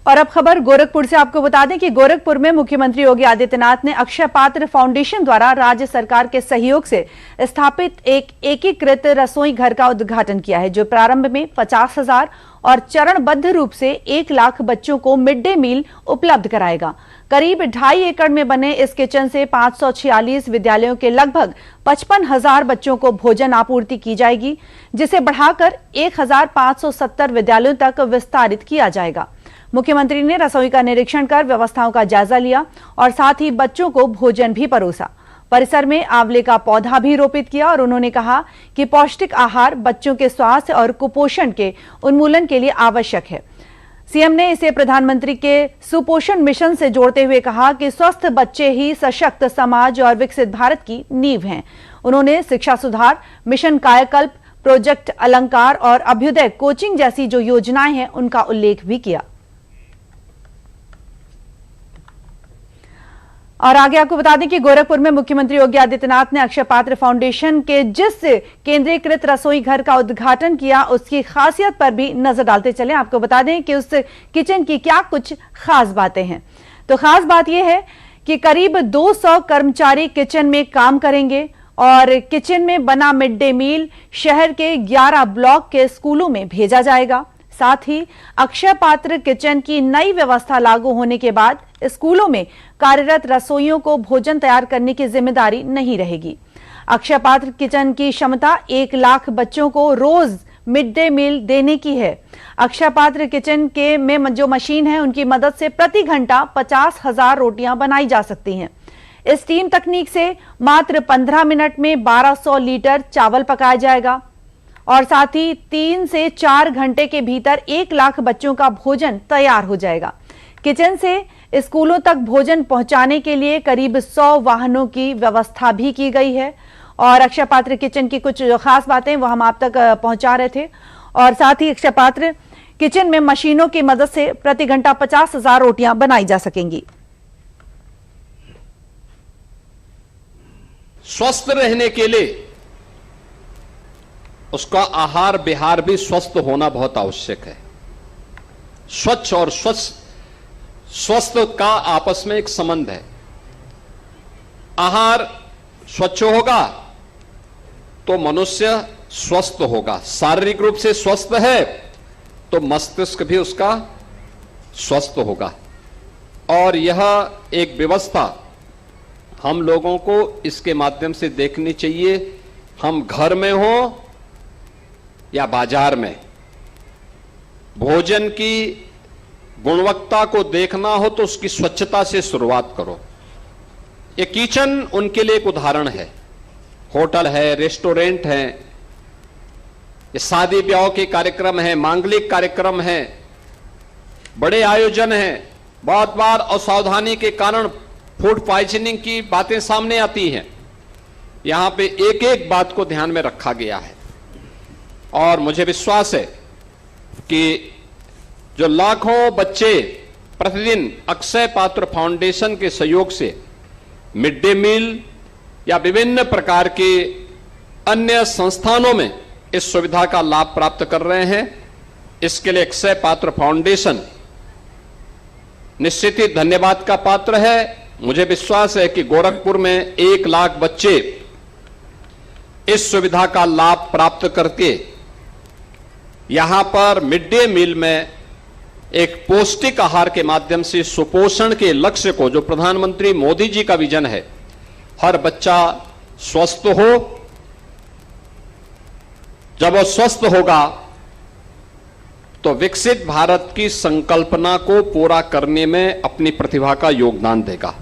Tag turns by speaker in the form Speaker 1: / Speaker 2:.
Speaker 1: और अब खबर गोरखपुर से। आपको बता दें कि गोरखपुर में मुख्यमंत्री योगी आदित्यनाथ ने अक्षय पात्र फाउंडेशन द्वारा राज्य सरकार के सहयोग से स्थापित एक एकीकृत रसोई घर का उद्घाटन किया है, जो प्रारंभ में 50,000 और चरणबद्ध रूप से 1 लाख बच्चों को मिड डे मील उपलब्ध कराएगा। करीब 2.5 एकड़ में बने इस किचन से 546 विद्यालयों के लगभग 55,000 बच्चों को भोजन आपूर्ति की जाएगी, जिसे बढ़ाकर 1,570 विद्यालयों तक विस्तारित किया जाएगा। मुख्यमंत्री ने रसोई का निरीक्षण कर व्यवस्थाओं का जायजा लिया और साथ ही बच्चों को भोजन भी परोसा। परिसर में आंवले का पौधा भी रोपित किया और उन्होंने कहा कि पौष्टिक आहार बच्चों के स्वास्थ्य और कुपोषण के उन्मूलन के लिए आवश्यक है। सीएम ने इसे प्रधानमंत्री के सुपोषण मिशन से जोड़ते हुए कहा कि स्वस्थ बच्चे ही सशक्त समाज और विकसित भारत की नींव हैं। उन्होंने शिक्षा सुधार, मिशन कायाकल्प, प्रोजेक्ट अलंकार और अभ्युदय कोचिंग जैसी जो योजनाएं हैं उनका उल्लेख भी किया। और आगे आपको बता दें कि गोरखपुर में मुख्यमंत्री योगी आदित्यनाथ ने अक्षय पात्र फाउंडेशन के जिस केंद्रीकृत रसोई घर का उद्घाटन किया, उसकी खासियत पर भी नजर डालते चले। आपको बता दें कि उस किचन की क्या कुछ खास बातें हैं। तो खास बात यह है कि करीब 200 कर्मचारी किचन में काम करेंगे और किचन में बना मिड डे मील शहर के 11 ब्लॉक के स्कूलों में भेजा जाएगा। साथ ही अक्षय पात्र किचन की नई व्यवस्था लागू होने के बाद स्कूलों में कार्यरत रसोइयों को भोजन तैयार करने की जिम्मेदारी नहीं रहेगी। अक्षय पात्र किचन की क्षमता 1 लाख बच्चों को रोज मिड डे मील देने की है। अक्षय पात्र किचन के में जो मशीन है, उनकी मदद से प्रति घंटा 50,000 रोटियां बनाई जा सकती हैं। इस स्टीम तकनीक से मात्र 15 मिनट में 1200 लीटर चावल पकाया जाएगा और साथ ही 3 से 4 घंटे के भीतर 1 लाख बच्चों का भोजन तैयार हो जाएगा। किचन से स्कूलों तक भोजन पहुंचाने के लिए करीब 100 वाहनों की व्यवस्था भी की गई है। और अक्षय पात्र किचन की कुछ खास बातें वो हम आप तक पहुंचा रहे थे। और साथ ही अक्षय पात्र किचन में मशीनों की मदद से प्रति घंटा 50,000 रोटियां बनाई जा सकेंगी।
Speaker 2: स्वस्थ रहने के लिए उसका आहार विहार भी स्वस्थ होना बहुत आवश्यक है। स्वच्छ और स्वस्थ का आपस में एक संबंध है। आहार स्वच्छ होगा तो मनुष्य स्वस्थ होगा। शारीरिक रूप से स्वस्थ है तो मस्तिष्क भी उसका स्वस्थ होगा। और यह एक व्यवस्था हम लोगों को इसके माध्यम से देखनी चाहिए। हम घर में हो या बाजार में, भोजन की गुणवत्ता को देखना हो तो उसकी स्वच्छता से शुरुआत करो। ये किचन उनके लिए एक उदाहरण है। होटल है, रेस्टोरेंट है, ये शादी ब्याह के कार्यक्रम है, मांगलिक कार्यक्रम है, बड़े आयोजन हैं। बहुत बार असावधानी के कारण फूड पॉइजनिंग की बातें सामने आती हैं। यहां पे एक एक बात को ध्यान में रखा गया है और मुझे विश्वास है कि जो लाखों बच्चे प्रतिदिन अक्षय पात्र फाउंडेशन के सहयोग से मिड डे मील या विभिन्न प्रकार के अन्य संस्थानों में इस सुविधा का लाभ प्राप्त कर रहे हैं, इसके लिए अक्षय पात्र फाउंडेशन निश्चित ही धन्यवाद का पात्र है। मुझे विश्वास है कि गोरखपुर में 1 लाख बच्चे इस सुविधा का लाभ प्राप्त करके यहां पर मिड डे मील में एक पौष्टिक आहार के माध्यम से सुपोषण के लक्ष्य को, जो प्रधानमंत्री मोदी जी का विजन है, हर बच्चा स्वस्थ हो। जब वो स्वस्थ होगा तो विकसित भारत की संकल्पना को पूरा करने में अपनी प्रतिभा का योगदान देगा।